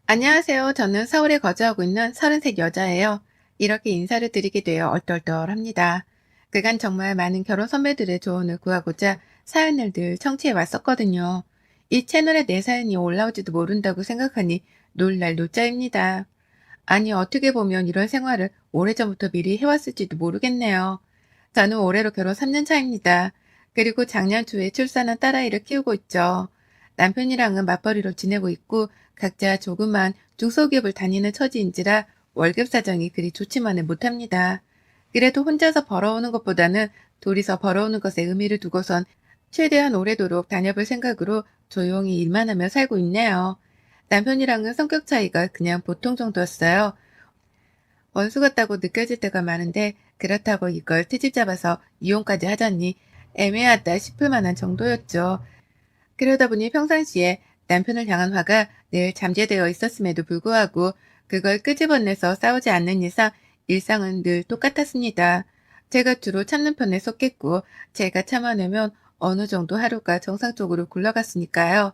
안녕하세요. 저는 서울에 거주하고 있는 33 여자예요. 이렇게 인사를 드리게 되어 얼떨떨합니다. 그간 정말 많은 결혼 선배들의 조언을 구하고자 사연을 늘 청취해 왔었거든요. 이 채널에 내 사연이 올라올지도 모른다고 생각하니 놀랄 노자입니다. 아니, 어떻게 보면 이런 생활을 오래전부터 미리 해왔을지도 모르겠네요. 저는 올해로 결혼 3년 차입니다. 그리고 작년 초에 출산한 딸아이를 키우고 있죠. 남편이랑은 맞벌이로 지내고 있고 각자 조그만 중소기업을 다니는 처지인지라 월급 사정이 그리 좋지만은 못합니다. 그래도 혼자서 벌어오는 것보다는 둘이서 벌어오는 것에 의미를 두고선 최대한 오래도록 다녀볼 생각으로 조용히 일만 하며 살고 있네요. 남편이랑은 성격 차이가 그냥 보통 정도였어요. 원수 같다고 느껴질 때가 많은데 그렇다고 이걸 트집 잡아서 이혼까지 하자니 애매하다 싶을 만한 정도였죠. 그러다 보니 평상시에 남편을 향한 화가 늘 잠재되어 있었음에도 불구하고 그걸 끄집어내서 싸우지 않는 이상 일상은 늘 똑같았습니다. 제가 주로 참는 편에 속했고 제가 참아내면 어느 정도 하루가 정상적으로 굴러갔으니까요.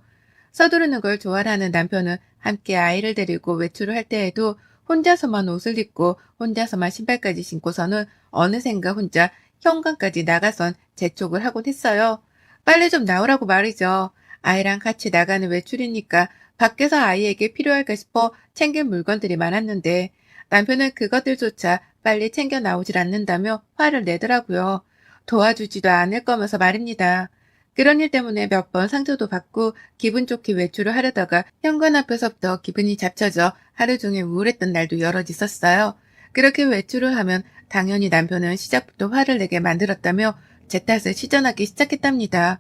서두르는 걸 좋아하는 남편은 함께 아이를 데리고 외출을 할 때에도 혼자서만 옷을 입고 혼자서만 신발까지 신고서는 어느샌가 혼자 현관까지 나가선 재촉을 하곤 했어요. 빨리 좀 나오라고 말이죠. 아이랑 같이 나가는 외출이니까 밖에서 아이에게 필요할까 싶어 챙길 물건들이 많았는데 남편은 그것들조차 빨리 챙겨 나오질 않는다며 화를 내더라고요. 도와주지도 않을 거면서 말입니다. 그런 일 때문에 몇 번 상처도 받고 기분 좋게 외출을 하려다가 현관 앞에서부터 기분이 잡쳐져 하루 종일 우울했던 날도 여럿 있었어요. 그렇게 외출을 하면 당연히 남편은 시작부터 화를 내게 만들었다며 제 탓을 시전하기 시작했답니다.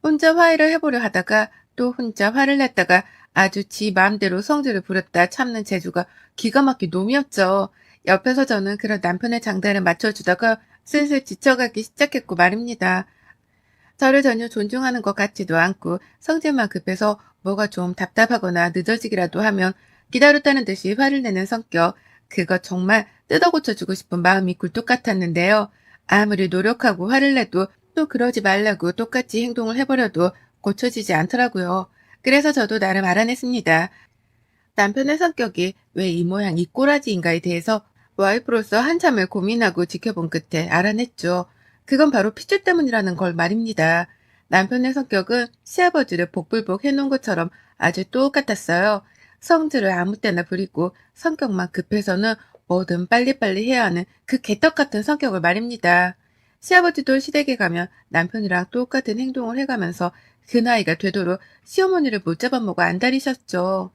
혼자 화해를 해보려 하다가 또 혼자 화를 냈다가 아주 지 마음대로 성질을 부렸다 참는 재주가 기가 막힌 놈이었죠. 옆에서 저는 그런 남편의 장단을 맞춰주다가 슬슬 지쳐가기 시작했고 말입니다. 저를 전혀 존중하는 것 같지도 않고 성질만 급해서 뭐가 좀 답답하거나 늦어지기라도 하면 기다렸다는 듯이 화를 내는 성격. 그거 정말 뜯어 고쳐주고 싶은 마음이 굴뚝 같았는데요. 아무리 노력하고 화를 내도 또 그러지 말라고 똑같이 행동을 해버려도 고쳐지지 않더라고요. 그래서 저도 나름 알아냈습니다. 남편의 성격이 왜 이 모양 이 꼬라지인가에 대해서 와이프로서 한참을 고민하고 지켜본 끝에 알아냈죠. 그건 바로 핏줄 때문이라는 걸 말입니다. 남편의 성격은 시아버지를 복불복 해놓은 것처럼 아주 똑같았어요. 성질을 아무 때나 부리고 성격만 급해서는 뭐든 빨리빨리 해야 하는 그 개떡 같은 성격을 말입니다. 시아버지도 시댁에 가면 남편이랑 똑같은 행동을 해가면서 그 나이가 되도록 시어머니를 못 잡아먹어 안달이셨죠.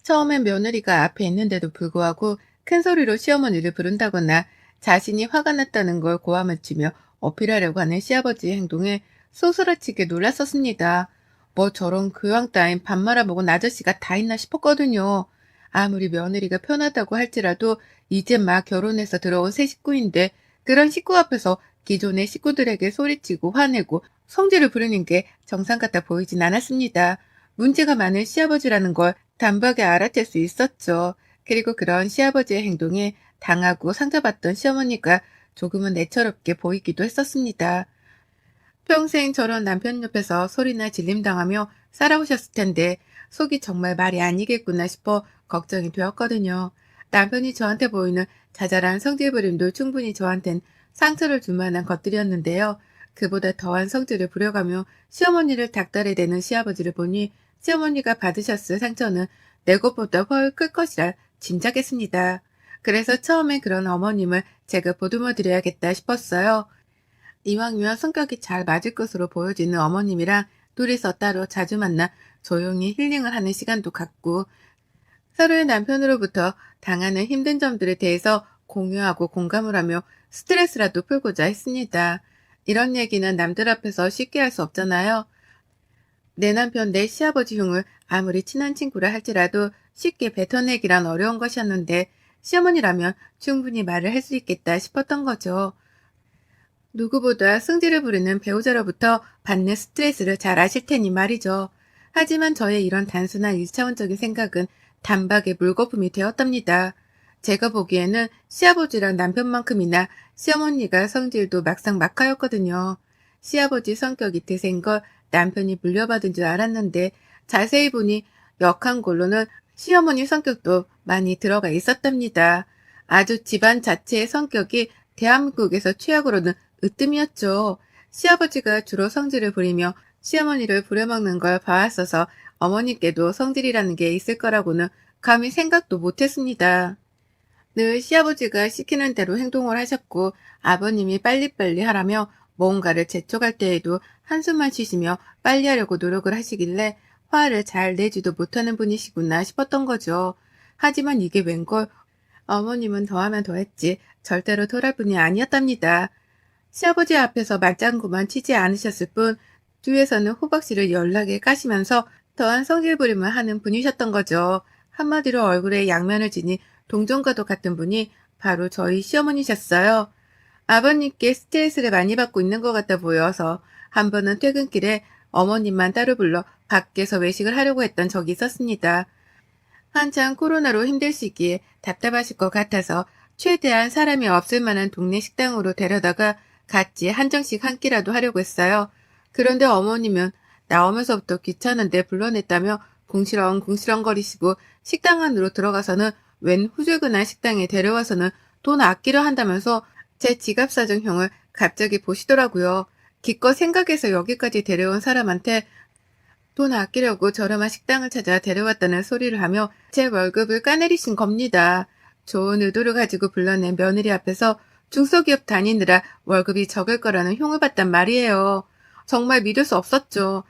처음엔 며느리가 앞에 있는데도 불구하고 큰 소리로 시어머니를 부른다거나 자신이 화가 났다는 걸 고함을 치며 어필하려고 하는 시아버지의 행동에 소스라치게 놀랐었습니다. 뭐 저런 교양 따윈 밥 말아먹은 아저씨가 다 있나 싶었거든요. 아무리 며느리가 편하다고 할지라도 이제 막 결혼해서 들어온 새 식구인데 그런 식구 앞에서 기존의 식구들에게 소리치고 화내고 성질을 부리는 게 정상 같아 보이진 않았습니다. 문제가 많은 시아버지라는 걸 단박에 알아챌 수 있었죠. 그리고 그런 시아버지의 행동에 당하고 상처받던 시어머니가 조금은 애처롭게 보이기도 했었습니다. 평생 저런 남편 옆에서 소리나 질림당하며 살아오셨을 텐데 속이 정말 말이 아니겠구나 싶어 걱정이 되었거든요. 남편이 저한테 보이는 자잘한 성질 부림도 충분히 저한텐 상처를 줄 만한 것들이었는데요. 그보다 더한 성질을 부려가며 시어머니를 닥달해대는 시아버지를 보니 시어머니가 받으셨을 상처는 내 것보다 훨 클 것이라 짐작했습니다. 그래서 처음엔 그런 어머님을 제가 보듬어 드려야겠다 싶었어요. 이왕이면 성격이 잘 맞을 것으로 보여지는 어머님이랑 둘이서 따로 자주 만나 조용히 힐링을 하는 시간도 갖고 서로의 남편으로부터 당하는 힘든 점들에 대해서 공유하고 공감을 하며 스트레스라도 풀고자 했습니다. 이런 얘기는 남들 앞에서 쉽게 할 수 없잖아요. 내 남편, 내 시아버지 흉을 아무리 친한 친구라 할지라도 쉽게 뱉어내기란 어려운 것이었는데 시어머니라면 충분히 말을 할 수 있겠다 싶었던 거죠. 누구보다 승질을 부리는 배우자로부터 받는 스트레스를 잘 아실 테니 말이죠. 하지만 저의 이런 단순한 일차원적인 생각은 단박에 물거품이 되었답니다. 제가 보기에는 시아버지랑 남편만큼이나 시어머니가 성질도 막상 막하였거든요. 시아버지 성격이 드센 걸 남편이 물려받은 줄 알았는데 자세히 보니 역한 걸로는 시어머니 성격도 많이 들어가 있었답니다. 아주 집안 자체의 성격이 대한민국에서 최악으로는 으뜸이었죠. 시아버지가 주로 성질을 부리며 시어머니를 부려먹는 걸 봐왔어서 어머니께도 성질이라는 게 있을 거라고는 감히 생각도 못했습니다. 늘 시아버지가 시키는 대로 행동을 하셨고 아버님이 빨리빨리 하라며 뭔가를 재촉할 때에도 한숨만 쉬시며 빨리 하려고 노력을 하시길래 화를 잘 내지도 못하는 분이시구나 싶었던 거죠. 하지만 이게 웬걸 어머님은 더하면 더했지 절대로 토할 분이 아니었답니다. 시아버지 앞에서 맞장구만 치지 않으셨을 뿐 뒤에서는 호박씨를 연락에 까시면서 더한 성질 부림을 하는 분이셨던 거죠. 한마디로 얼굴에 양면을 지닌 동정과도 같은 분이 바로 저희 시어머니셨어요. 아버님께 스트레스를 많이 받고 있는 것 같아 보여서 한 번은 퇴근길에 어머님만 따로 불러 밖에서 외식을 하려고 했던 적이 있었습니다. 한창 코로나로 힘들 시기에 답답하실 것 같아서 최대한 사람이 없을 만한 동네 식당으로 데려다가 같이 한정식 한 끼라도 하려고 했어요. 그런데 어머님은 나오면서부터 귀찮은데 불러냈다며 궁시렁궁시렁거리시고 식당 안으로 들어가서는 웬 후줄근한 식당에 데려와서는 돈 아끼려 한다면서 제 지갑 사정형을 갑자기 보시더라고요. 기껏 생각해서 여기까지 데려온 사람한테 돈 아끼려고 저렴한 식당을 찾아 데려왔다는 소리를 하며 제 월급을 까내리신 겁니다. 좋은 의도를 가지고 불러낸 며느리 앞에서 중소기업 다니느라 월급이 적을 거라는 흉을 봤단 말이에요. 정말 믿을 수 없었죠.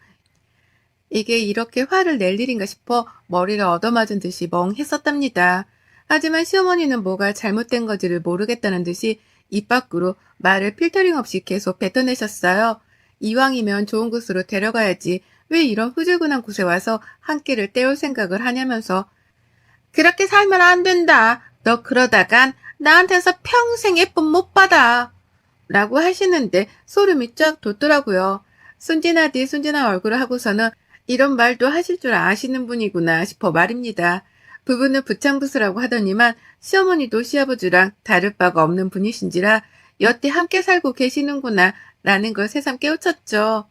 이게 이렇게 화를 낼 일인가 싶어 머리를 얻어맞은 듯이 멍했었답니다. 하지만 시어머니는 뭐가 잘못된 건지를 모르겠다는 듯이 입 밖으로 말을 필터링 없이 계속 뱉어내셨어요. 이왕이면 좋은 곳으로 데려가야지 왜 이런 후줄근한 곳에 와서 한 끼를 때울 생각을 하냐면서 그렇게 살면 안 된다. 너 그러다간 나한테서 평생 예쁨 못 받아. 라고 하시는데 소름이 쫙 돋더라고요. 순진하디 순진한 얼굴을 하고서는 이런 말도 하실 줄 아시는 분이구나 싶어 말입니다. 부부는 부창부수라고 하더니만 시어머니도 시아버지랑 다를 바가 없는 분이신지라 여태 함께 살고 계시는구나 라는 걸 새삼 깨우쳤죠.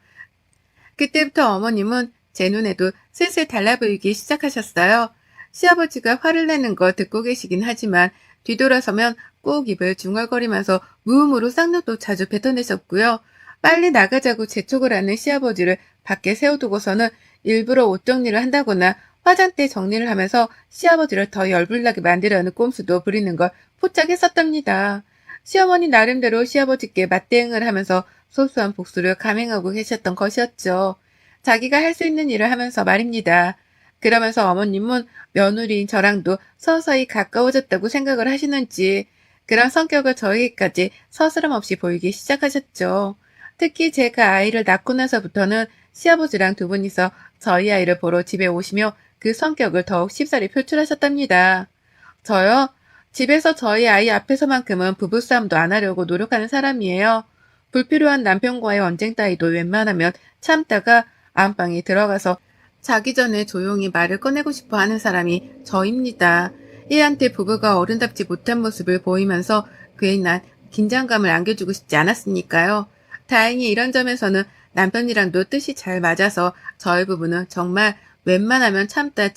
그때부터 어머님은 제 눈에도 슬슬 달라 보이기 시작하셨어요. 시아버지가 화를 내는 거 듣고 계시긴 하지만 뒤돌아서면 꼭 입을 중얼거리면서 무음으로 쌍욕도 자주 뱉어내셨고요. 빨리 나가자고 재촉을 하는 시아버지를 밖에 세워두고서는 일부러 옷 정리를 한다거나 화장대 정리를 하면서 시아버지를 더 열불나게 만들려는 꼼수도 부리는 걸 포착했었답니다. 시어머니 나름대로 시아버지께 맞대응을 하면서 소소한 복수를 감행하고 계셨던 것이었죠. 자기가 할 수 있는 일을 하면서 말입니다. 그러면서 어머님은 며느리인 저랑도 서서히 가까워졌다고 생각을 하시는지 그런 성격을 저에게까지 서스럼 없이 보이기 시작하셨죠. 특히 제가 아이를 낳고 나서부터는 시아버지랑 두 분이서 저희 아이를 보러 집에 오시며 그 성격을 더욱 쉽사리 표출하셨답니다. 저요? 집에서 저희 아이 앞에서만큼은 부부싸움도 안 하려고 노력하는 사람이에요. 불필요한 남편과의 언쟁 따위도 웬만하면 참다가 안방에 들어가서 자기 전에 조용히 말을 꺼내고 싶어 하는 사람이 저입니다. 얘한테 부부가 어른답지 못한 모습을 보이면서 괜한 긴장감을 안겨주고 싶지 않았으니까요. 다행히 이런 점에서는 남편이랑도 뜻이 잘 맞아서 저희 부부는 정말 웬만하면 참다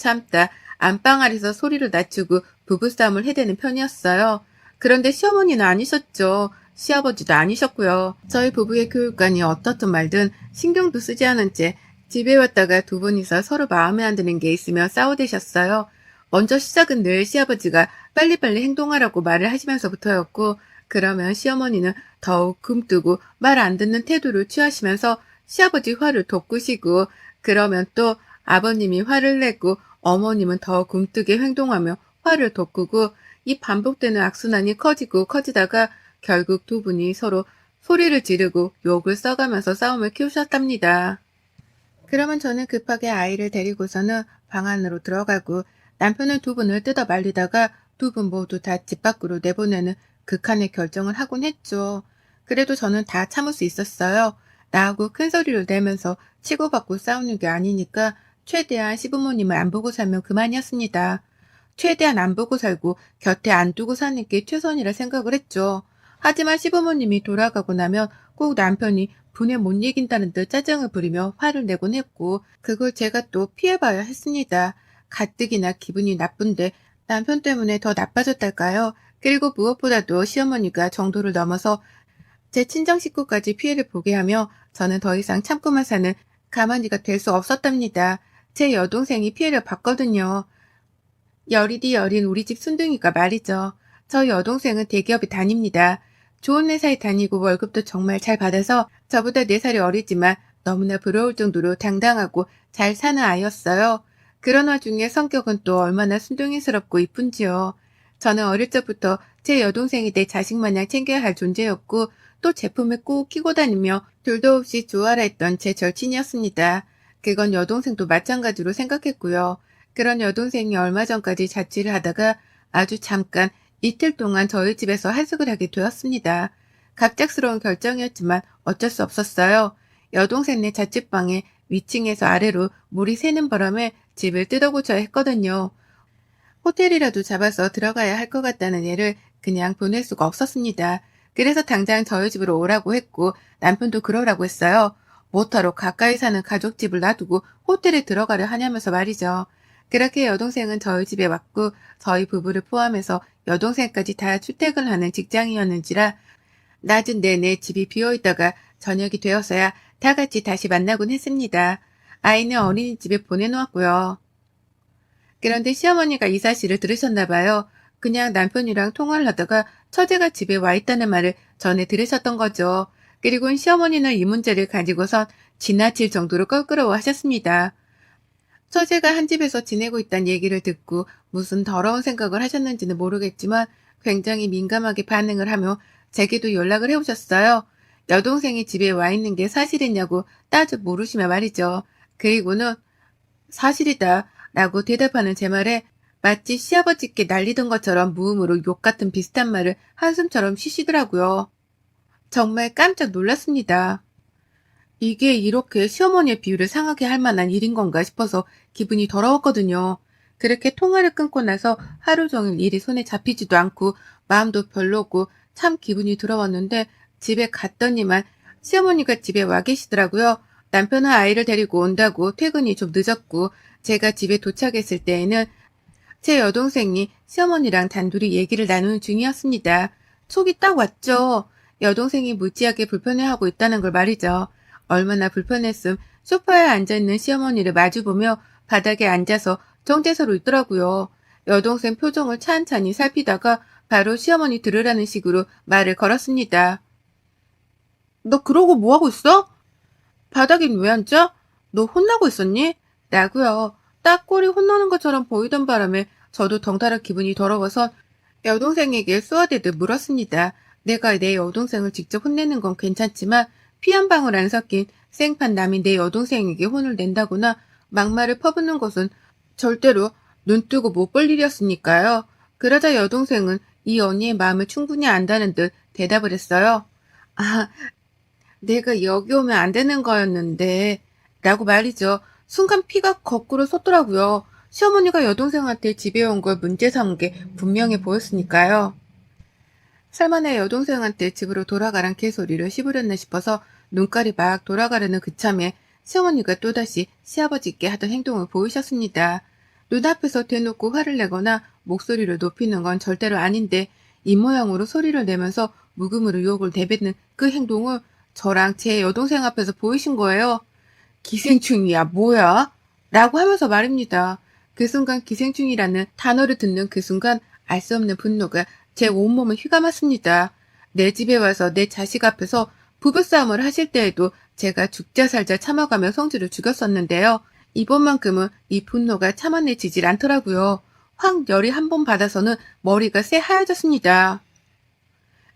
안방 아래서 소리를 낮추고 부부싸움을 해대는 편이었어요. 그런데 시어머니는 아니셨죠. 시아버지도 아니셨고요. 저희 부부의 교육관이 어떻든 말든 신경도 쓰지 않은 채 집에 왔다가 두 분이서 서로 마음에 안 드는 게 있으면 싸우대셨어요. 먼저 시작은 늘 시아버지가 빨리빨리 행동하라고 말을 하시면서부터였고 그러면 시어머니는 더욱 굼뜨고 말 안 듣는 태도를 취하시면서 시아버지 화를 돋구시고 그러면 또 아버님이 화를 내고 어머님은 더 굼뜨게 행동하며 화를 돋구고 이 반복되는 악순환이 커지고 커지다가 결국 두 분이 서로 소리를 지르고 욕을 써가면서 싸움을 키우셨답니다. 그러면 저는 급하게 아이를 데리고서는 방 안으로 들어가고 남편은 두 분을 뜯어 말리다가 두 분 모두 다 집 밖으로 내보내는 극한의 결정을 하곤 했죠. 그래도 저는 다 참을 수 있었어요. 나하고 큰 소리를 내면서 치고받고 싸우는 게 아니니까 최대한 시부모님을 안 보고 살면 그만이었습니다. 최대한 안 보고 살고 곁에 안 두고 사는 게 최선이라 생각을 했죠. 하지만 시부모님이 돌아가고 나면 꼭 남편이 분에 못 이긴다는 듯 짜증을 부리며 화를 내곤 했고 그걸 제가 또 피해봐야 했습니다. 가뜩이나 기분이 나쁜데 남편 때문에 더 나빠졌달까요? 그리고 무엇보다도 시어머니가 정도를 넘어서 제 친정 식구까지 피해를 보게 하며 저는 더 이상 참고만 사는 가만히가 될 수 없었답니다. 제 여동생이 피해를 봤거든요. 여리디 여린 우리 집 순둥이가 말이죠. 저 여동생은 대기업에 다닙니다. 좋은 회사에 다니고 월급도 정말 잘 받아서 저보다 4살이 어리지만 너무나 부러울 정도로 당당하고 잘 사는 아이였어요. 그런 와중에 성격은 또 얼마나 순둥이스럽고 이쁜지요. 저는 어릴 적부터 제 여동생이 내 자식 마냥 챙겨야 할 존재였고 또 제품을 꼭 끼고 다니며 둘도 없이 좋아라 했던 제 절친이었습니다. 그건 여동생도 마찬가지로 생각했고요. 그런 여동생이 얼마 전까지 자취를 하다가 아주 잠깐 이틀 동안 저희 집에서 하숙을 하게 되었습니다. 갑작스러운 결정이었지만 어쩔 수 없었어요. 여동생네 자취방에 위층에서 아래로 물이 새는 바람에 집을 뜯어고쳐야 했거든요. 호텔이라도 잡아서 들어가야 할 것 같다는 애를 그냥 보낼 수가 없었습니다. 그래서 당장 저희 집으로 오라고 했고 남편도 그러라고 했어요. 못하러 가까이 사는 가족 집을 놔두고 호텔에 들어가려 하냐면서 말이죠. 그렇게 여동생은 저희 집에 왔고 저희 부부를 포함해서 여동생까지 다 출퇴근을 하는 직장이었는지라 낮은 내내 집이 비어있다가 저녁이 되어서야 다 같이 다시 만나곤 했습니다. 아이는 어린이집에 보내놓았고요. 그런데 시어머니가 이 사실을 들으셨나 봐요. 그냥 남편이랑 통화를 하다가 처제가 집에 와 있다는 말을 전해 들으셨던 거죠. 그리고 시어머니는 이 문제를 가지고선 지나칠 정도로 껄끄러워 하셨습니다. 처제가 한 집에서 지내고 있다는 얘기를 듣고 무슨 더러운 생각을 하셨는지는 모르겠지만 굉장히 민감하게 반응을 하며 제게도 연락을 해오셨어요. 여동생이 집에 와 있는 게 사실이냐고 따져 물으시며 말이죠. 그리고는 사실이다 라고 대답하는 제 말에 마치 시아버지께 날리던 것처럼 무음으로 욕 같은 비슷한 말을 한숨처럼 쉬시더라고요. 정말 깜짝 놀랐습니다. 이게 이렇게 시어머니의 비유를 상하게 할 만한 일인 건가 싶어서 기분이 더러웠거든요. 그렇게 통화를 끊고 나서 하루 종일 일이 손에 잡히지도 않고 마음도 별로고 참 기분이 더러웠는데 집에 갔더니만 시어머니가 집에 와 계시더라고요. 남편은 아이를 데리고 온다고 퇴근이 좀 늦었고 제가 집에 도착했을 때에는 제 여동생이 시어머니랑 단둘이 얘기를 나누는 중이었습니다. 속이 딱 왔죠. 여동생이 무지하게 불편해하고 있다는 걸 말이죠. 얼마나 불편했음 소파에 앉아있는 시어머니를 마주보며 바닥에 앉아서 정체서로 있더라고요. 여동생 표정을 찬찬히 살피다가 바로 시어머니 들으라는 식으로 말을 걸었습니다. 너 그러고 뭐하고 있어? 바닥엔 왜 앉아? 너 혼나고 있었니? 라고요. 딱 꼴이 혼나는 것처럼 보이던 바람에 저도 덩달아 기분이 더러워서 여동생에게 쏘아대듯 물었습니다. 내가 내 여동생을 직접 혼내는 건 괜찮지만 피 한 방울 안 섞인 생판 남이 내 여동생에게 혼을 낸다거나 막말을 퍼붓는 것은 절대로 눈뜨고 못 볼 일이었으니까요. 그러자 여동생은 이 언니의 마음을 충분히 안다는 듯 대답을 했어요. 아, 내가 여기 오면 안 되는 거였는데 라고 말이죠. 순간 피가 거꾸로 솟더라고요. 시어머니가 여동생한테 집에 온 걸 문제 삼은 게 분명해 보였으니까요. 설마 내 여동생한테 집으로 돌아가란 개소리를 씹으렸나 싶어서 눈깔이 막 돌아가려는 그참에 시어머니가 또다시 시아버지께 하던 행동을 보이셨습니다. 눈앞에서 대놓고 화를 내거나 목소리를 높이는 건 절대로 아닌데 이 모양으로 소리를 내면서 묵음으로 욕을 내뱉는 그 행동을 저랑 제 여동생 앞에서 보이신 거예요. 기생충이야 뭐야? 라고 하면서 말입니다. 그 순간 기생충이라는 단어를 듣는 그 순간 알 수 없는 분노가 제 온몸을 휘감았습니다. 내 집에 와서 내 자식 앞에서 부부싸움을 하실 때에도 제가 죽자 살자 참아가며 성질을 죽였었는데요. 이번만큼은 이 분노가 참아내지질 않더라고요. 확 열이 한 번 받아서는 머리가 새하얘졌습니다.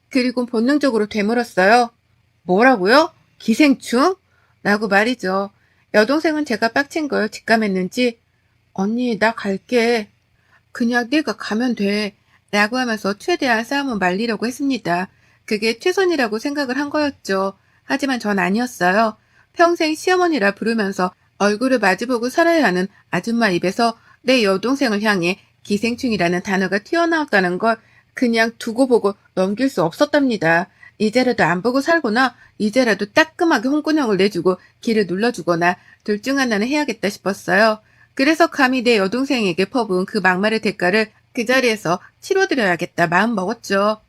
그리고 본능적으로 되물었어요. 뭐라고요? 기생충? 라고 말이죠. 여동생은 제가 빡친 걸 직감했는지 언니 나 갈게. 그냥 네가 가면 돼. 라고 하면서 최대한 싸움을 말리려고 했습니다. 그게 최선이라고 생각을 한 거였죠. 하지만 전 아니었어요. 평생 시어머니라 부르면서 얼굴을 마주보고 살아야 하는 아줌마 입에서 내 여동생을 향해 기생충이라는 단어가 튀어나왔다는 걸 그냥 두고 보고 넘길 수 없었답니다. 이제라도 안 보고 살거나 이제라도 따끔하게 홍군형을 내주고 길을 눌러주거나 둘 중 하나는 해야겠다 싶었어요. 그래서 감히 내 여동생에게 퍼부은 그 막말의 대가를 그 자리에서 치러드려야겠다 마음 먹었죠.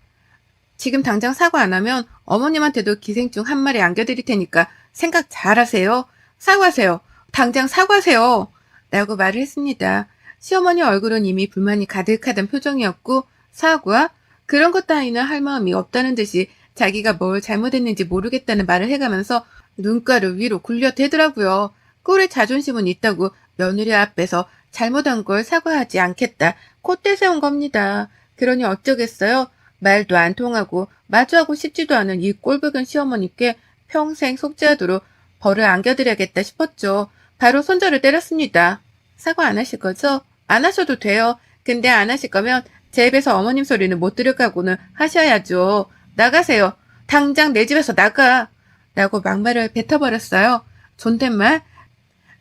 지금 당장 사과 안 하면 어머님한테도 기생충 한 마리 안겨드릴 테니까 생각 잘하세요. 사과하세요. 당장 사과하세요. 라고 말을 했습니다. 시어머니 얼굴은 이미 불만이 가득하던 표정이었고 사과? 그런 것 따위는 할 마음이 없다는 듯이 자기가 뭘 잘못했는지 모르겠다는 말을 해가면서 눈가를 위로 굴려대더라고요. 꼴에 자존심은 있다고 며느리 앞에서 잘못한 걸 사과하지 않겠다. 콧대 세운 겁니다. 그러니 어쩌겠어요? 말도 안 통하고 마주하고 싶지도 않은 이 꼴불견 시어머니께 평생 속죄하도록 벌을 안겨드려야겠다 싶었죠. 바로 손절을 때렸습니다. 사과 안 하실 거죠? 안 하셔도 돼요. 근데 안 하실 거면 제 입에서 어머님 소리는 못 들을까고는 하셔야죠. 나가세요. 당장 내 집에서 나가. 라고 막말을 뱉어버렸어요. 존댓말?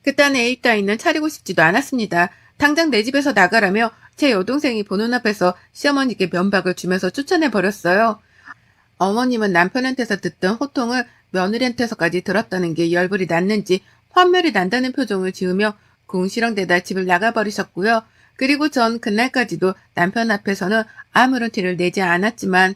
그딴 애입 따위는 차리고 싶지도 않았습니다. 당장 내 집에서 나가라며 제 여동생이 보는 앞에서 시어머니께 면박을 주면서 쫓아내버렸어요. 어머님은 남편한테서 듣던 호통을 며느리한테서까지 들었다는 게 열불이 났는지 환멸이 난다는 표정을 지으며 궁시렁대다 집을 나가버리셨고요. 그리고 전 그날까지도 남편 앞에서는 아무런 티를 내지 않았지만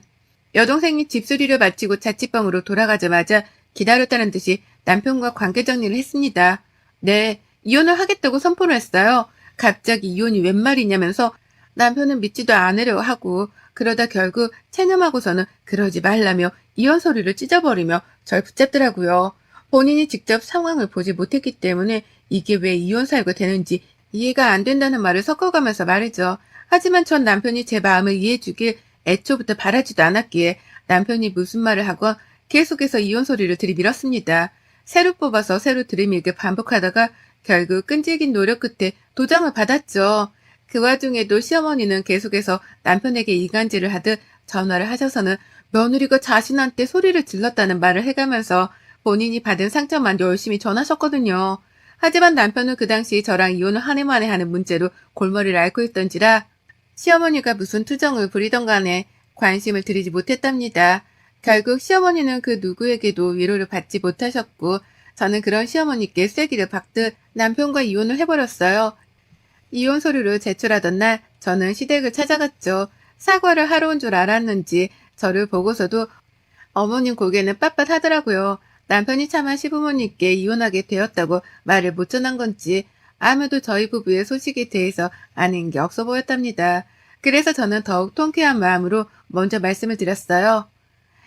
여동생이 집수리를 마치고 자취방으로 돌아가자마자 기다렸다는 듯이 남편과 관계 정리를 했습니다. 네, 이혼을 하겠다고 선포를 했어요. 갑자기 이혼이 웬 말이냐면서 남편은 믿지도 않으려 하고 그러다 결국 체념하고서는 그러지 말라며 이혼 소리를 찢어버리며 절 붙잡더라고요. 본인이 직접 상황을 보지 못했기 때문에 이게 왜 이혼 사유가 되는지 이해가 안 된다는 말을 섞어가면서 말이죠. 하지만 전 남편이 제 마음을 이해해주길 애초부터 바라지도 않았기에 남편이 무슨 말을 하건 계속해서 이혼 소리를 들이밀었습니다. 새로 뽑아서 새로 들이밀게 반복하다가 결국 끈질긴 노력 끝에 도장을 받았죠. 그 와중에도 시어머니는 계속해서 남편에게 이간질을 하듯 전화를 하셔서는 며느리가 자신한테 소리를 질렀다는 말을 해가면서 본인이 받은 상처만 열심히 전하셨거든요. 하지만 남편은 그 당시 저랑 이혼을 한 해 만에 하는 문제로 골머리를 앓고 있던지라 시어머니가 무슨 투정을 부리던 간에 관심을 들이지 못했답니다. 결국 시어머니는 그 누구에게도 위로를 받지 못하셨고 저는 그런 시어머니께 쐐기를 박듯 남편과 이혼을 해버렸어요. 이혼 서류를 제출하던 날 저는 시댁을 찾아갔죠. 사과를 하러 온 줄 알았는지 저를 보고서도 어머님 고개는 빳빳하더라고요. 남편이 차마 시부모님께 이혼하게 되었다고 말을 못 전한 건지 아무도 저희 부부의 소식에 대해서 아는 게 없어 보였답니다. 그래서 저는 더욱 통쾌한 마음으로 먼저 말씀을 드렸어요.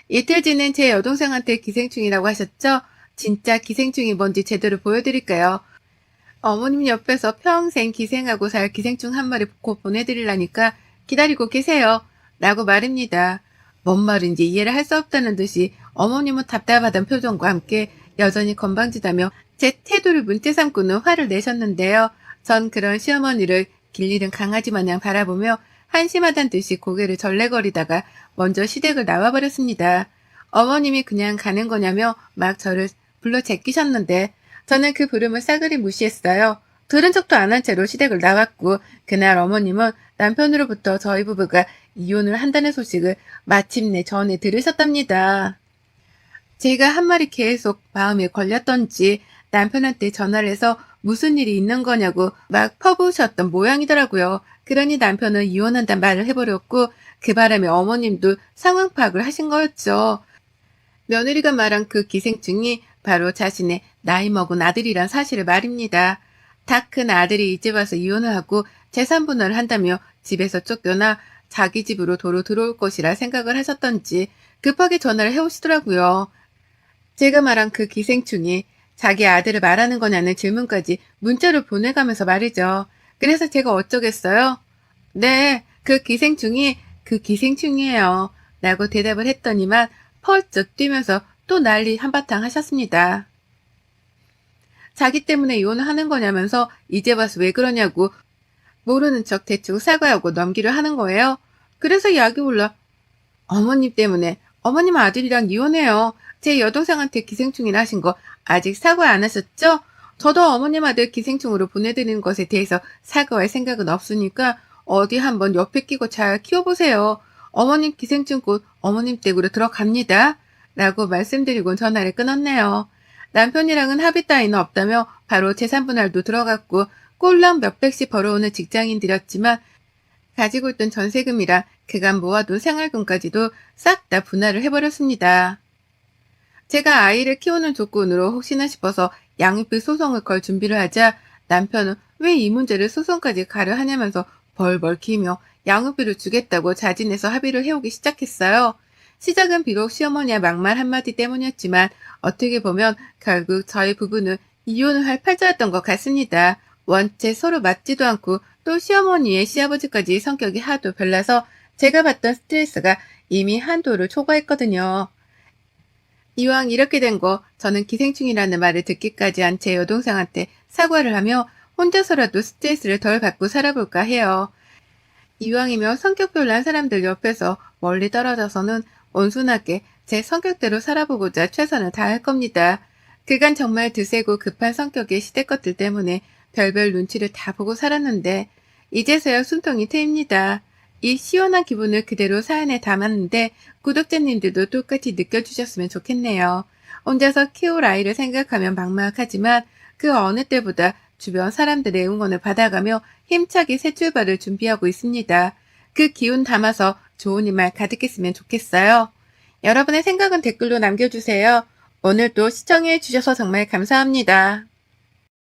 이틀 뒤는 제 여동생한테 기생충이라고 하셨죠? 진짜 기생충이 뭔지 제대로 보여드릴까요? 어머님 옆에서 평생 기생하고 살 기생충 한 마리 곧 보내드리려니까 기다리고 계세요. 라고 말입니다. 뭔 말인지 이해를 할 수 없다는 듯이 어머님은 답답하던 표정과 함께 여전히 건방지다며 제 태도를 문제 삼고는 화를 내셨는데요. 전 그런 시어머니를 길잃은 강아지 마냥 바라보며 한심하단 듯이 고개를 절레거리다가 먼저 시댁을 나와버렸습니다. 어머님이 그냥 가는 거냐며 막 저를 불러 제끼셨는데 저는 그 부름을 싸그리 무시했어요. 들은 척도 안 한 채로 시댁을 나왔고 그날 어머님은 남편으로부터 저희 부부가 이혼을 한다는 소식을 마침내 전해 들으셨답니다. 제가 한 말이 계속 마음에 걸렸던지 남편한테 전화를 해서 무슨 일이 있는 거냐고 막 퍼부으셨던 모양이더라고요. 그러니 남편은 이혼한다는 말을 해버렸고 그 바람에 어머님도 상황 파악을 하신 거였죠. 며느리가 말한 그 기생충이 바로 자신의 나이 먹은 아들이란 사실을 말입니다. 다 큰 아들이 이제 와서 이혼을 하고 재산 분할을 한다며 집에서 쫓겨나 자기 집으로 도로 들어올 것이라 생각을 하셨던지 급하게 전화를 해오시더라고요. 제가 말한 그 기생충이 자기 아들을 말하는 거냐는 질문까지 문자로 보내가면서 말이죠. 그래서 제가 어쩌겠어요? 네, 그 기생충이에요. 라고 대답을 했더니만 펄쩍 뛰면서 또 난리 한바탕 하셨습니다. 자기 때문에 이혼을 하는 거냐면서 이제 와서 왜 그러냐고 모르는 척 대충 사과하고 넘기려 하는 거예요. 그래서 약이 올라 어머님 때문에 어머님 아들이랑 이혼해요. 제 여동생한테 기생충이라 하신 거 아직 사과 안 하셨죠? 저도 어머님 아들 기생충으로 보내드리는 것에 대해서 사과할 생각은 없으니까 어디 한번 옆에 끼고 잘 키워보세요. 어머님 기생충 곧 어머님 댁으로 들어갑니다. 라고 말씀드리고 전화를 끊었네요. 남편이랑은 합의 따위는 없다며 바로 재산분할도 들어갔고 꼴랑 몇백씩 벌어오는 직장인들이었지만 가지고 있던 전세금이랑 그간 모아둔 생활금까지도 싹 다 분할을 해버렸습니다. 제가 아이를 키우는 조건으로 혹시나 싶어서 양육비 소송을 걸 준비를 하자 남편은 왜 이 문제를 소송까지 가려 하냐면서 벌벌 기며 양육비를 주겠다고 자진해서 합의를 해오기 시작했어요. 시작은 비록 시어머니의 막말 한마디 때문이었지만 어떻게 보면 결국 저희 부부는 이혼을 할 팔자였던 것 같습니다. 원체 서로 맞지도 않고 또 시어머니의 시아버지까지 성격이 하도 별나서 제가 받던 스트레스가 이미 한도를 초과했거든요. 이왕 이렇게 된 거 저는 기생충이라는 말을 듣기까지 한 제 여동생한테 사과를 하며 혼자서라도 스트레스를 덜 받고 살아볼까 해요. 이왕이면 성격 별난 사람들 옆에서 멀리 떨어져서는 온순하게 제 성격대로 살아보고자 최선을 다할 겁니다. 그간 정말 드세고 급한 성격의 시대 것들 때문에 별별 눈치를 다 보고 살았는데 이제서야 숨통이 트입니다. 이 시원한 기분을 그대로 사연에 담았는데 구독자님들도 똑같이 느껴주셨으면 좋겠네요. 혼자서 키울 아이를 생각하면 막막하지만 그 어느 때보다 주변 사람들의 응원을 받아가며 힘차게 새 출발을 준비하고 있습니다. 그 기운 담아서 좋은 일만 가득했으면 좋겠어요. 여러분의 생각은 댓글로 남겨주세요. 오늘도 시청해 주셔서 정말 감사합니다.